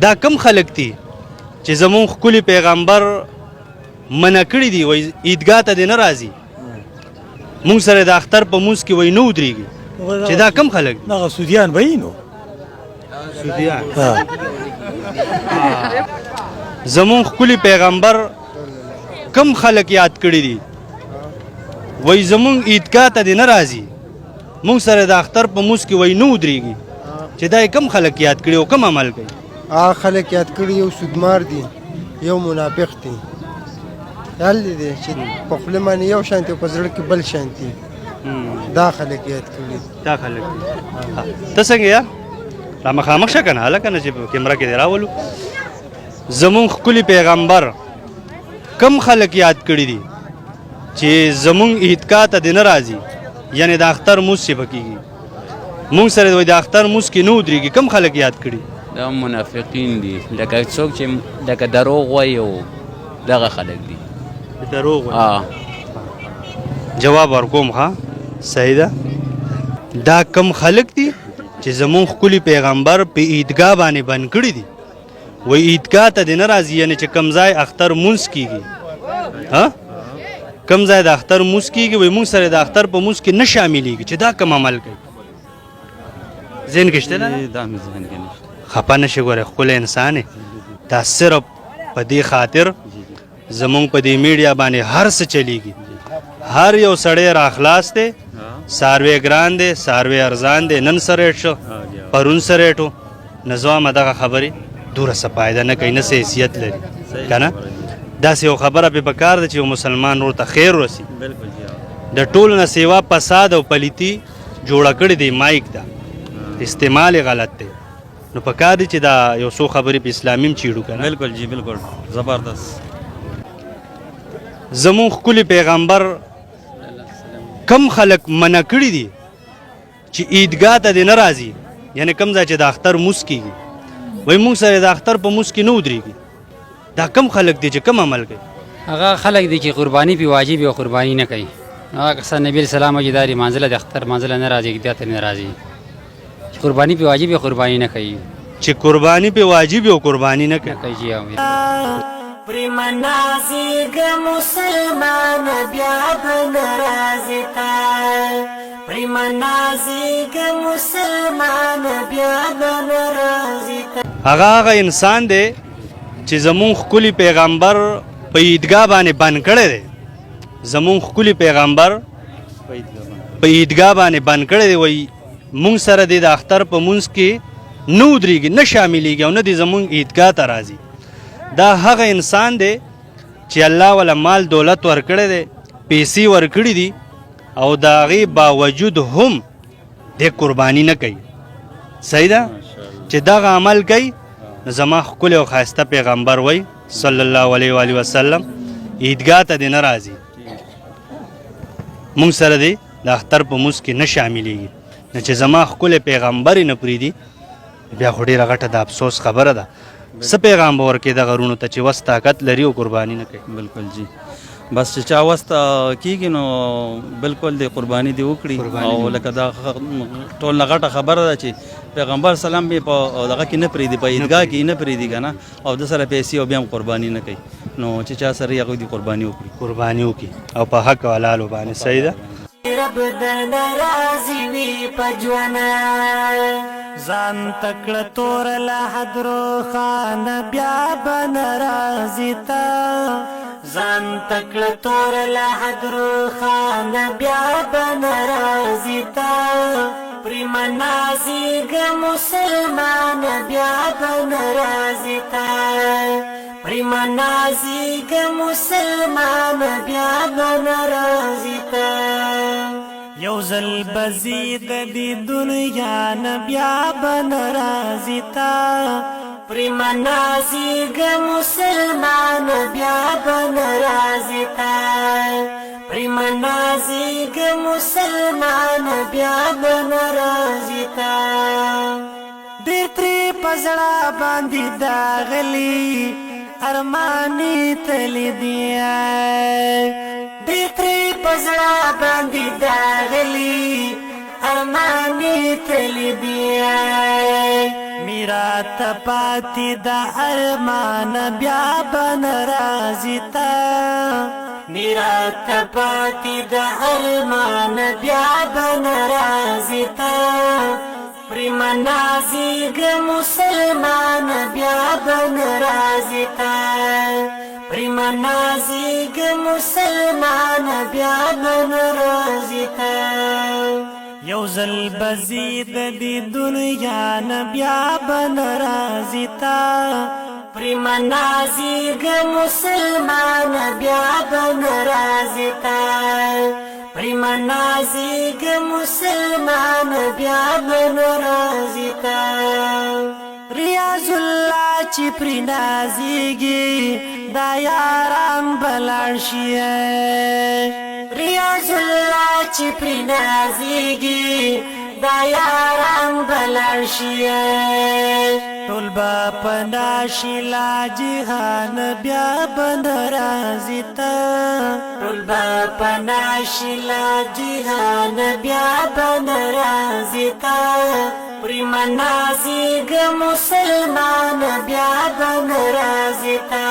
دا کم خلک دي چې زمون ښکلي پیغمبر منع کړي دي وایي عیدګاه ته دې نه راځي مونږ سره د اختر په مونځ کې وایي نه ودرېږي چې دا کم خلک دي دغه سودیان به یې نو زمون ښکلي پیغمبر کم خلک یاد کړي دي وایي زمونږ عیدګاه ته دې نه راځي مونږ سره د اختر په مونځ کې وایي نه ودرېږي چې دا یې کم خلک یاد کړي او کم عمل کوي هغه خلک یاد کړي یو سودمار دي یو منافق دي خیال دی چې په خوله باندې یو شانتي او په زړه کې بل شانتي دا خلک یاد کړي دا خلک دي ته څنګه یا را مخامخ شه که نه هلکه نه چې په کیمره کې دې راولو زمونږ ښکلي پیغمبر کم خلک یاد کړي دي چې زمونږ عیدګاه ته دې نه راځي یعنې د اختر مونځ چې به کېږي مونږ سره د اختر مونځ کې نه ودرېږي کم خلک یاد کړي دا منافقین دي لکه څوک چې لکه دروغ وایي او دغه خلک دي دروغ جواب ورکوم ها صحیح ده دا کم خلک دي چې زمونږ ښکلي پیغمبر په عیدګاه باندې بند کړي دي وایي عیدګاه ته دې نه راځي یعنې چې کم ځای اختر مونځ کېږي کم ځای د اختر مونځ کېږي وایي مونږ سره د اختر په مونځ کې نه شاملېږي چې دا کم عمل کوي ذهن کې شته نه دا مې ذهن کې نشته خفه نه شي ګوره ښکلی انسان دا صرف په دې خاطر زمونږ په دې میډیا باندې هر څه چلیږي هر یو سړی راخلاص دی څاروی ګران دی څاروی ارزان دی نن څه ریټ شو پرون څه ریټ و نو زه وایم دغه خبرې دوره څه فایده نه کوي نه څه حیثیت لري که نه داسې یو خبره پې پکار ده چې یو مسلمان ورته خیر ورسي د ټولو نه سیوا فساد او پلیتي جوړه کړې دی مایک ده استعمال یې غلط دی نو پکار دی چې دا یو څو خبرې په اسلامي هم چیړو که نه بالکل جی بالکل زبردست زمون ښکلي پیغمبر کم خلک منع کړي دي چې عیدګاه ته دې نه راځي یعنې کم ځای چې د اختر مونځ کېږي وایي مونږ سره د اختر په مونځ کې نه ودرېږي دا کم خلک دي چې کم عمل کوي هغه خلک دي چې قرباني پې واجب او قرباني نه کوي هغه کسان نبي علیه السلام چې دا لمانځله د اختر لمانځله نه راځي عیدګاه ته نه راځي چې قرباني پې واجب او قرباني نه کوي چې قرباني پې واجب او قرباني نه کوي پریمنازیگا مسلمان بیا بنرازتا پریمنازیگا مسلمان بیا بنرازتا هغه انسان دی چې زمون ښکلي پیغمبر په عیدګاه باندې بند کړی دی زمون ښکلي پیغمبر په عیدګاه باندې بند کړی دی وایي مونږ سره دی د اختر په مونځ کې نه ودرېږي نه شاملېږي او نه دی زمونږ عیدګاه ته راځي دا هغه انسان دی چې الله ولا مال دولت ورکړی دی پیسې ورکړي دي او د هغې باوجود هم دی قرباني نه کوي صحیح ده چې دغه عمل کوي نو زما ښکلی او ښایسته پیغمبر وایي صلی الله علیه و وسلم عیدګاه ته دی نه راځي مونږ سره دی د اختر په مونځ کې نه شاملېږي نو چې زما ښکلی پیغمبر یې نه پرېږدي بیا خو ډېره غټه د افسوس خبره ده څه پیغام به ورکوي دغه غرونو ته چې وس طاقت لري او قرباني نه کوي بالکل جی بس چې چا وس کېږي نو بالکل د قرباني دې وکړي او لکه دا ټول نه غټه خبره ده چې پیغمبر سلام یې په دغه کې نه پرېږدي په عیدګاه کې نه پرېږدي که نه او د سره پیسې او بیا هم قرباني نه کوي نو چې چا سره یې هغوی دې قرباني وکړي قرباني وکړي او په حق او حلالو باندې صحیح ده رب د ناراضي وي په ژوند ځان تکړه تور له حدرو خانه بیا به ناراضي ته ځان تکړه تور له حدرو خانه بیا به ناراضي ته پریمنازیګه مسلمان بیا به ناراضي ته پریمنازیګه مسلمان بیا به ناراضي ته یو ځل بزید دی دنیا نه بیا به ناراضي ته پریمنازیګه مسلمان بیا به ناراضي ته پریمنازیګه مسلمان بیا به ناراضي ته ډېر ترې په زړه باندې داغلي ارمانې تللی دي ډېر ترې په زړه باندې داغلي ارمانې تللی دي نیرات پاتی دا ارمان بیا بن رازی تا نیرات پاتی دا ارمان بیا بن رازی تا پریمنازی گ مسلمان بیا بن رازی تا پریمنازی گ مسلمان بیا بن رازی تا یو زل بزید دی دنیا نبیا بن رازی تا پریمنازی گ مسلمان بیا بن رازی تا پریمنازی گ مسلمان بیا بن رازی تا ریاض اللہ چی پرینازیگی دا یاران بلانشیه ریاض اللہ چی پرینازیگی دا یاران بلانشیه ټول با پناشی لا جهان بیا بن رازی تا ټول با پناشی لا جهان بیا بن رازی تا پریمنازی گ مسلمان بیا بن رازی تا